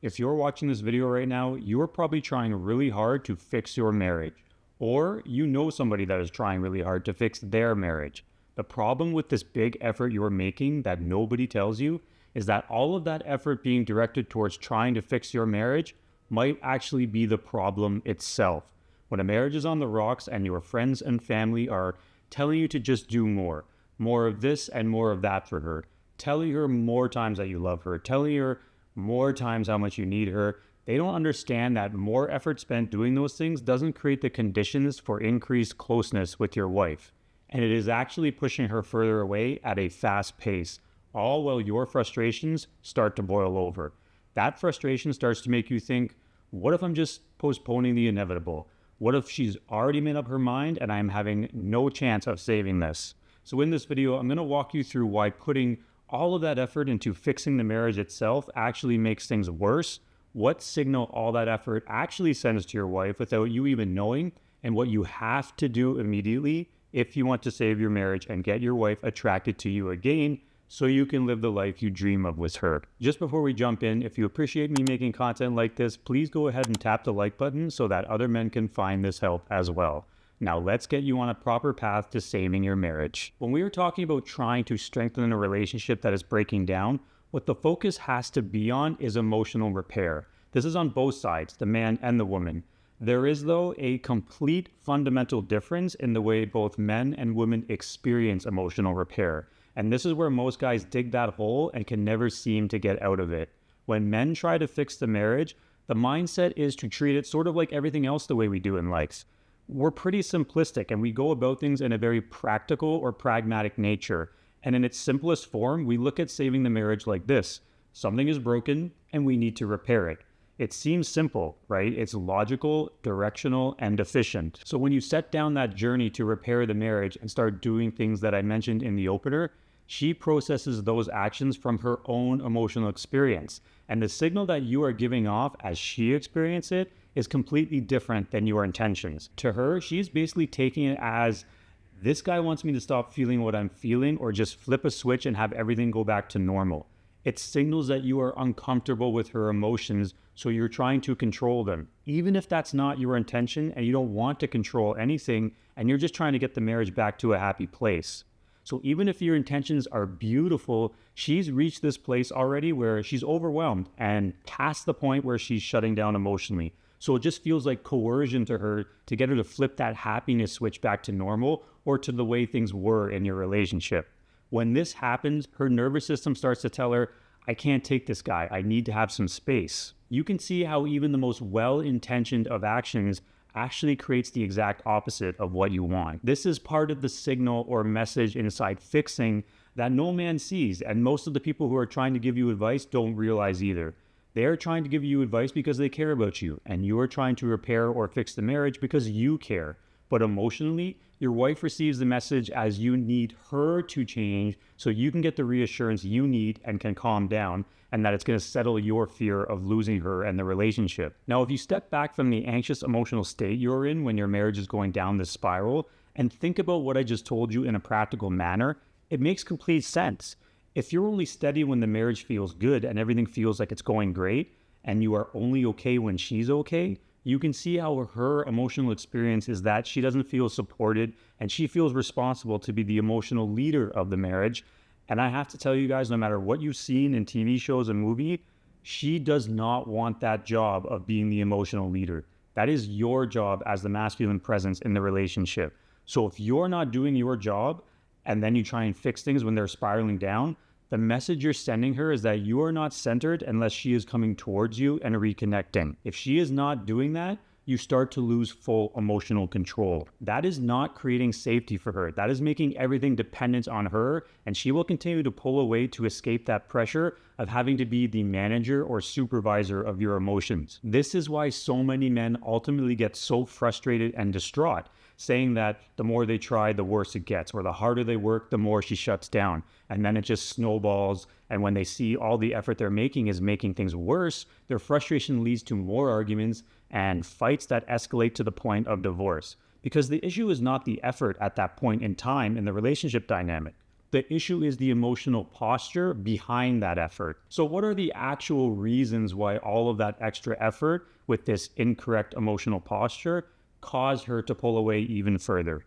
If you're watching this video right now, you are probably trying really hard to fix your marriage, or you know somebody that is trying really hard to fix their marriage. The problem with this big effort you're making that nobody tells you is that all of that effort being directed towards trying to fix your marriage might actually be the problem itself. When a marriage is on the rocks and your friends and family are telling you to just do more of this and more of that for her, telling her more times that you love her, telling her more times how much you need her, they don't understand that more effort spent doing those things doesn't create the conditions for increased closeness with your wife. And it is actually pushing her further away at a fast pace, all while your frustrations start to boil over. That frustration starts to make you think, what if I'm just postponing the inevitable? What if she's already made up her mind and I'm having no chance of saving this? So in this video, I'm going to walk you through why putting all of that effort into fixing the marriage itself actually makes things worse, what signal all that effort actually sends to your wife without you even knowing, and what you have to do immediately if you want to save your marriage and get your wife attracted to you again so you can live the life you dream of with her. Just before we jump in, if you appreciate me making content like this, please go ahead and tap the like button so that other men can find this help as well. Now let's get you on a proper path to saving your marriage. When we are talking about trying to strengthen a relationship that is breaking down, what the focus has to be on is emotional repair. This is on both sides, the man and the woman. There is, though, a complete fundamental difference in the way both men and women experience emotional repair. And this is where most guys dig that hole and can never seem to get out of it. When men try to fix the marriage, the mindset is to treat it sort of like everything else the way we do in life. We're pretty simplistic and we go about things in a very practical or pragmatic nature. And in its simplest form, we look at saving the marriage like this. Something is broken and we need to repair it. It seems simple, right? It's logical, directional, and efficient. So when you set down that journey to repair the marriage and start doing things that I mentioned in the opener, she processes those actions from her own emotional experience. And the signal that you are giving off as she experiences it is completely different than your intentions. To her, she's basically taking it as, this guy wants me to stop feeling what I'm feeling or just flip a switch and have everything go back to normal. It signals that you are uncomfortable with her emotions, so you're trying to control them. Even if that's not your intention and you don't want to control anything and you're just trying to get the marriage back to a happy place. So even if your intentions are beautiful, she's reached this place already where she's overwhelmed and past the point where she's shutting down emotionally. So it just feels like coercion to her to get her to flip that happiness switch back to normal or to the way things were in your relationship. When this happens, her nervous system starts to tell her, I can't take this guy. I need to have some space. You can see how even the most well-intentioned of actions actually creates the exact opposite of what you want. This is part of the signal or message inside fixing that no man sees, and most of the people who are trying to give you advice don't realize either. They are trying to give you advice because they care about you, and you are trying to repair or fix the marriage because you care. But emotionally, your wife receives the message as you need her to change so you can get the reassurance you need and can calm down, and that it's going to settle your fear of losing her and the relationship. Now, if you step back from the anxious emotional state you're in when your marriage is going down this spiral and think about what I just told you in a practical manner, it makes complete sense. If you're only steady when the marriage feels good and everything feels like it's going great, and you are only okay when she's okay, you can see how her emotional experience is that she doesn't feel supported and she feels responsible to be the emotional leader of the marriage. And I have to tell you guys, no matter what you've seen in TV shows and movies, she does not want that job of being the emotional leader. That is your job as the masculine presence in the relationship. So if you're not doing your job and then you try and fix things when they're spiraling down, the message you're sending her is that you are not centered unless she is coming towards you and reconnecting. If she is not doing that, you start to lose full emotional control. That is not creating safety for her. That is making everything dependent on her, and she will continue to pull away to escape that pressure of having to be the manager or supervisor of your emotions. This is why so many men ultimately get so frustrated and distraught, saying that the more they try, the worse it gets, or the harder they work, the more she shuts down. And then it just snowballs. And when they see all the effort they're making is making things worse, their frustration leads to more arguments and fights that escalate to the point of divorce. Because the issue is not the effort at that point in time in the relationship dynamic. The issue is the emotional posture behind that effort. So what are the actual reasons why all of that extra effort with this incorrect emotional posture caused her to pull away even further?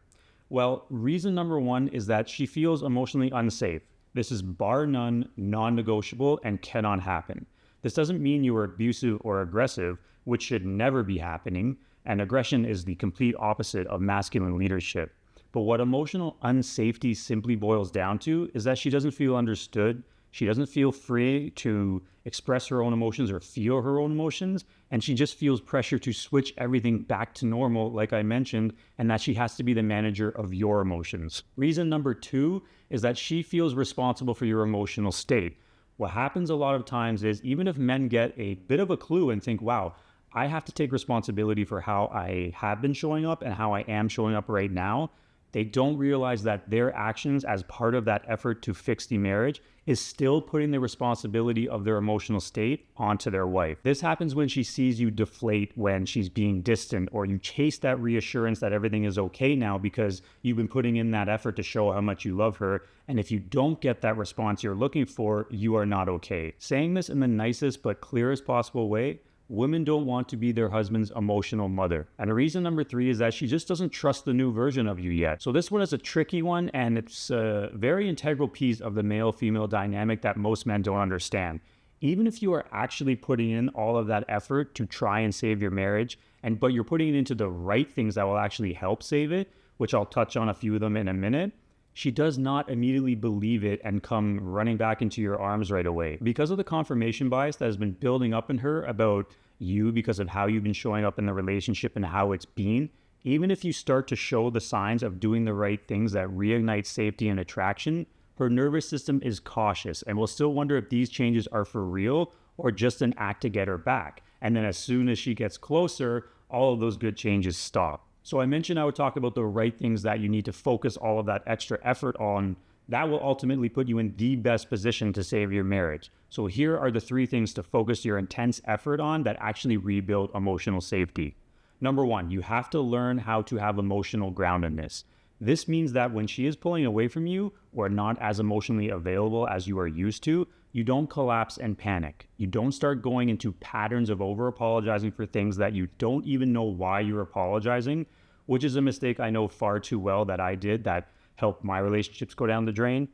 Well, reason number one is that she feels emotionally unsafe. This is bar none, non-negotiable, and cannot happen. This doesn't mean you are abusive or aggressive, which should never be happening, and aggression is the complete opposite of masculine leadership. But what emotional unsafety simply boils down to is that she doesn't feel understood, she doesn't feel free to express her own emotions or feel her own emotions, and she just feels pressure to switch everything back to normal, like I mentioned, and that she has to be the manager of your emotions. Reason number two is that she feels responsible for your emotional state. What happens a lot of times is even if men get a bit of a clue and think, wow, I have to take responsibility for how I have been showing up and how I am showing up right now, they don't realize that their actions as part of that effort to fix the marriage is still putting the responsibility of their emotional state onto their wife. This happens when she sees you deflate when she's being distant, or you chase that reassurance that everything is okay now because you've been putting in that effort to show how much you love her. And if you don't get that response you're looking for, you are not okay. Saying this in the nicest but clearest possible way, women don't want to be their husband's emotional mother. And reason number three is that she just doesn't trust the new version of you yet. So this one is a tricky one, and it's a very integral piece of the male-female dynamic that most men don't understand. Even if you are actually putting in all of that effort to try and save your marriage, but you're putting it into the right things that will actually help save it, which I'll touch on a few of them in a minute, she does not immediately believe it and come running back into your arms right away. Because of the confirmation bias that has been building up in her about you because of how you've been showing up in the relationship and how it's been, even if you start to show the signs of doing the right things that reignite safety and attraction, her nervous system is cautious and will still wonder if these changes are for real or just an act to get her back. And then as soon as she gets closer, all of those good changes stop. So I mentioned I would talk about the right things that you need to focus all of that extra effort on. That will ultimately put you in the best position to save your marriage. So here are the three things to focus your intense effort on that actually rebuild emotional safety. Number one, you have to learn how to have emotional groundedness. This means that when she is pulling away from you or not as emotionally available as you are used to, you don't collapse and panic. You don't start going into patterns of over-apologizing for things that you don't even know why you're apologizing, which is a mistake I know far too well that I did that helped my relationships go down the drain.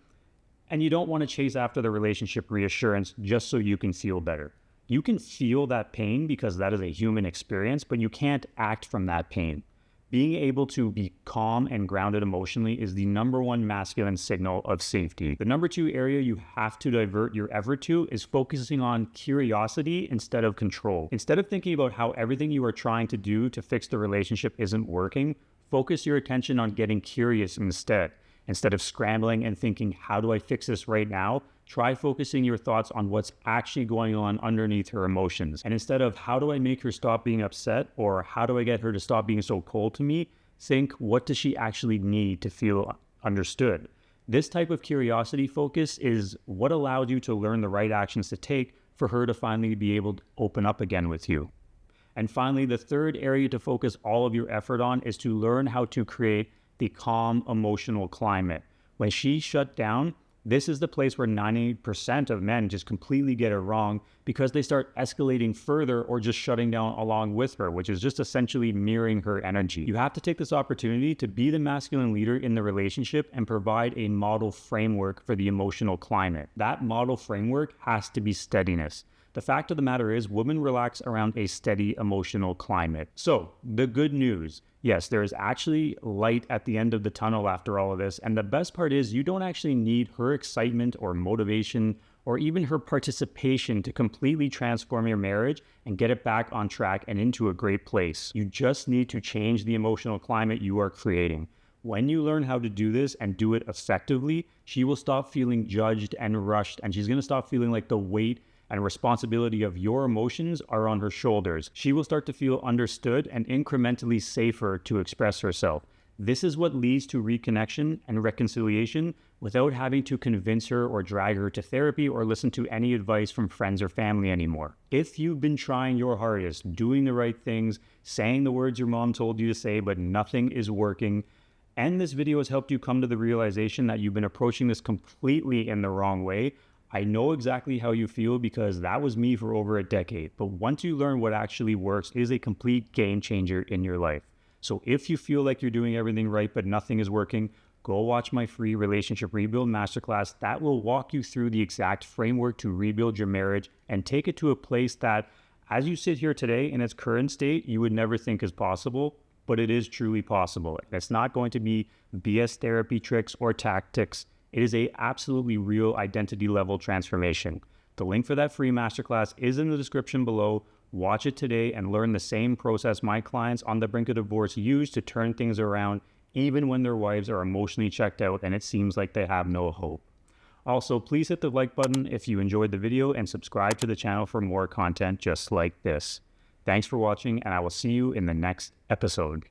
And you don't want to chase after the relationship reassurance just so you can feel better. You can feel that pain because that is a human experience, but you can't act from that pain. Being able to be calm and grounded emotionally is the number one masculine signal of safety. The number two area you have to divert your effort to is focusing on curiosity instead of control. Instead of thinking about how everything you are trying to do to fix the relationship isn't working, focus your attention on getting curious instead. Instead of scrambling and thinking, how do I fix this right now? Try focusing your thoughts on what's actually going on underneath her emotions. And instead of how do I make her stop being upset or how do I get her to stop being so cold to me, think what does she actually need to feel understood? This type of curiosity focus is what allowed you to learn the right actions to take for her to finally be able to open up again with you. And finally, the third area to focus all of your effort on is to learn how to create the calm emotional climate. When she shut down, this is the place where 90% of men just completely get it wrong because they start escalating further or just shutting down along with her, which is just essentially mirroring her energy. You have to take this opportunity to be the masculine leader in the relationship and provide a model framework for the emotional climate. That model framework has to be steadiness. The fact of the matter is, women relax around a steady emotional climate. So, the good news, yes, there is actually light at the end of the tunnel after all of this, and the best part is you don't actually need her excitement or motivation or even her participation to completely transform your marriage and get it back on track and into a great place. You just need to change the emotional climate you are creating. When you learn how to do this and do it effectively, she will stop feeling judged and rushed, and she's going to stop feeling like the weight and responsibility of your emotions are on her shoulders. She will start to feel understood and incrementally safer to express herself. This is what leads to reconnection and reconciliation without having to convince her or drag her to therapy or listen to any advice from friends or family anymore. If you've been trying your hardest, doing the right things, saying the words your mom told you to say, but nothing is working, and this video has helped you come to the realization that you've been approaching this completely in the wrong way, I know exactly how you feel because that was me for over a decade. But once you learn what actually works, it is a complete game changer in your life. So if you feel like you're doing everything right, but nothing is working, go watch my free Relationship Rebuild Masterclass. That will walk you through the exact framework to rebuild your marriage and take it to a place that, as you sit here today in its current state, you would never think is possible, but it is truly possible. And it's not going to be BS therapy tricks or tactics. It is a absolutely real identity level transformation. The link for that free masterclass is in the description below. Watch it today and learn the same process my clients on the brink of divorce use to turn things around, even when their wives are emotionally checked out and it seems like they have no hope. Also, please hit the like button if you enjoyed the video and subscribe to the channel for more content just like this. Thanks for watching, and I will see you in the next episode.